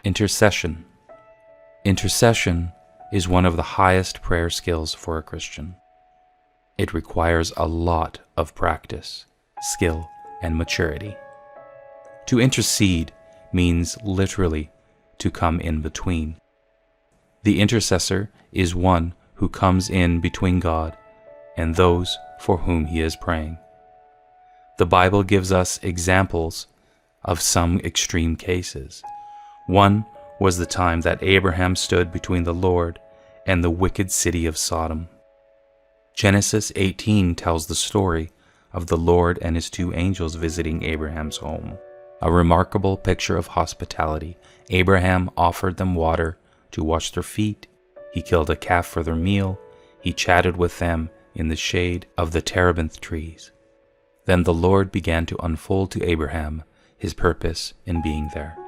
Intercession. Intercession is one of the highest prayer skills for a Christian. It requires a lot of practice, skill, and maturity. To intercede means literally to come in between. The intercessor is one who comes in between God and those for whom he is praying. The Bible gives us examples of some extreme cases. One was the time that Abraham stood between the Lord and the wicked city of Sodom. Genesis 18 tells the story of the Lord and his two angels visiting Abraham's home. A remarkable picture of hospitality. Abraham offered them water to wash their feet. He killed a calf for their meal. He chatted with them in the shade of the terebinth trees. Then the Lord began to unfold to Abraham his purpose in being there.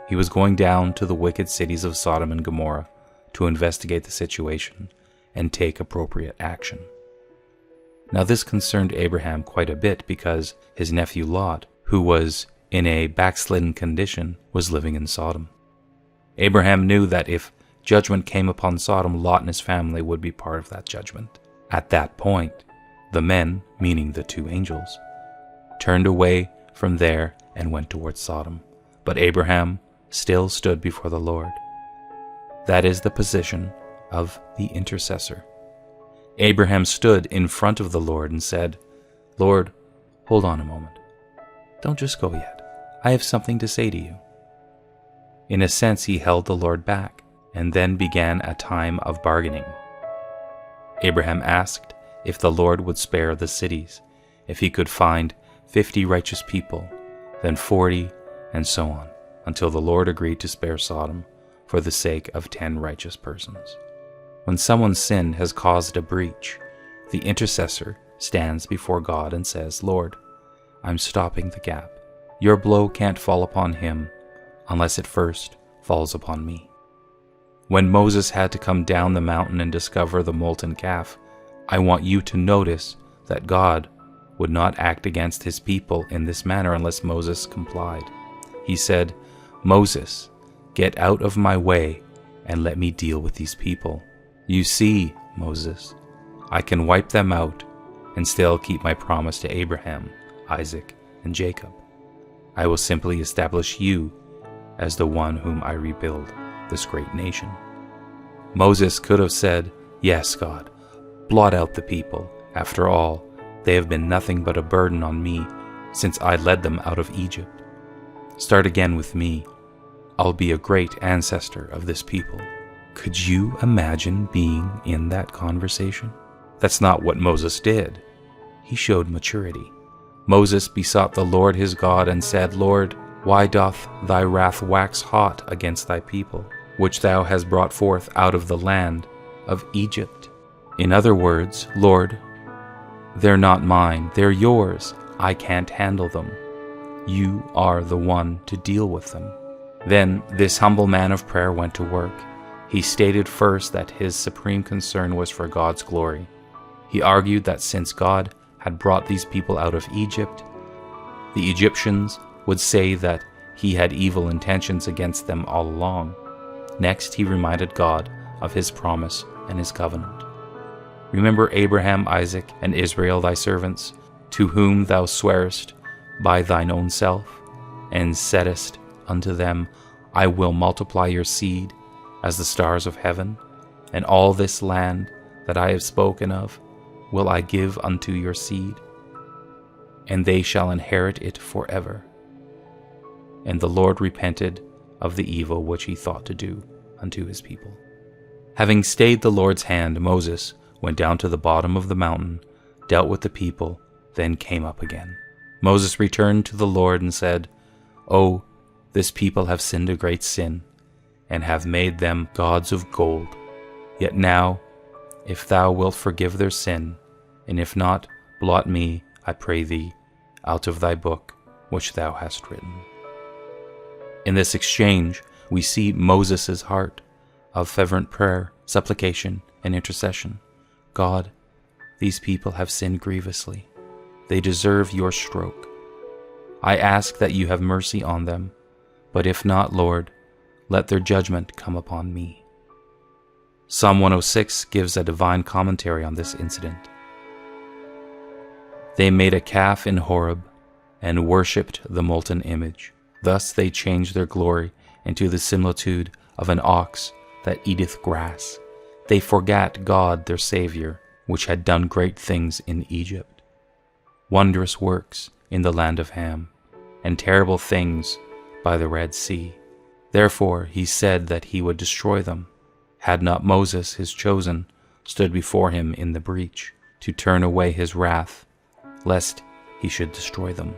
He was going down to the wicked cities of Sodom and Gomorrah to investigate the situation and take appropriate action. Now this concerned Abraham quite a bit because his nephew Lot, who was in a backslidden condition, was living in Sodom. Abraham knew that if judgment came upon Sodom, Lot and his family would be part of that judgment. At that point, the men, meaning the two angels, turned away from there and went towards Sodom. But Abraham still stood before the Lord. That is the position of the intercessor. Abraham stood in front of the Lord and said, "Lord, hold on a moment. Don't just go yet. I have something to say to you." In a sense, he held the Lord back and then began a time of bargaining. Abraham asked if the Lord would spare the cities, if he could find 50 righteous people, then 40, and so on, until the Lord agreed to spare Sodom for the sake of 10 righteous persons. When someone's sin has caused a breach, the intercessor stands before God and says, "Lord, I'm stopping the gap. Your blow can't fall upon him unless it first falls upon me." When Moses had to come down the mountain and discover the molten calf, I want you to notice that God would not act against his people in this manner unless Moses complied. He said, "Moses, get out of my way and let me deal with these people. You see, Moses, I can wipe them out and still keep my promise to Abraham, Isaac, and Jacob. I will simply establish you as the one whom I rebuild this great nation." Moses could have said, "Yes, God, blot out the people. After all, they have been nothing but a burden on me since I led them out of Egypt. Start again with me. I'll be a great ancestor of this people." Could you imagine being in that conversation? That's not what Moses did. He showed maturity. Moses besought the Lord his God and said, "Lord, why doth thy wrath wax hot against thy people, which thou hast brought forth out of the land of Egypt?" In other words, "Lord, they're not mine, they're yours. I can't handle them. You are the one to deal with them." Then this humble man of prayer went to work. He stated first that his supreme concern was for God's glory. He argued that since God had brought these people out of Egypt, the Egyptians would say that he had evil intentions against them all along. Next, he reminded God of his promise and his covenant. "Remember Abraham, Isaac, and Israel thy servants, to whom thou swarest by thine own self, and saidest unto them, I will multiply your seed as the stars of heaven, and all this land that I have spoken of will I give unto your seed, and they shall inherit it forever." And the Lord repented of the evil which he thought to do unto his people. Having stayed the Lord's hand, Moses went down to the bottom of the mountain, dealt with the people, then came up again. Moses returned to the Lord and said, "Oh, this people have sinned a great sin, and have made them gods of gold. Yet now, if thou wilt forgive their sin, and if not, blot me, I pray thee, out of thy book which thou hast written." In this exchange, we see Moses' heart of fervent prayer, supplication, and intercession. "God, these people have sinned grievously. They deserve your stroke. I ask that you have mercy on them, but if not, Lord, let their judgment come upon me. Psalm 106 gives a divine commentary on this incident. They made a calf in Horeb and worshipped the molten image. Thus they changed their glory into the similitude of an ox that eateth grass. They forgat God their Saviour, which had done great things in Egypt, wondrous works in the land of Ham, and terrible things by the Red Sea. Therefore he said that he would destroy them, had not Moses his chosen stood before him in the breach, to turn away his wrath, lest he should destroy them.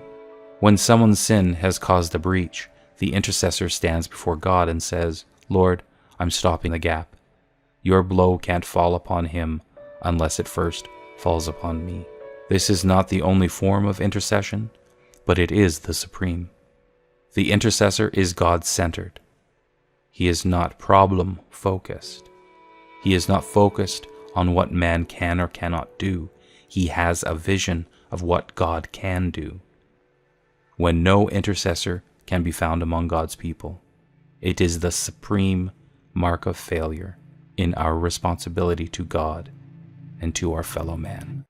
When someone's sin has caused a breach, the intercessor stands before God and says, Lord, I'm stopping the gap. Your blow can't fall upon him unless it first falls upon me. This is not the only form of intercession, but it is the supreme. The intercessor is God-centered. He is not problem-focused. He is not focused on what man can or cannot do. He has a vision of what God can do. When no intercessor can be found among God's people, it is the supreme mark of failure in our responsibility to God and to our fellow man.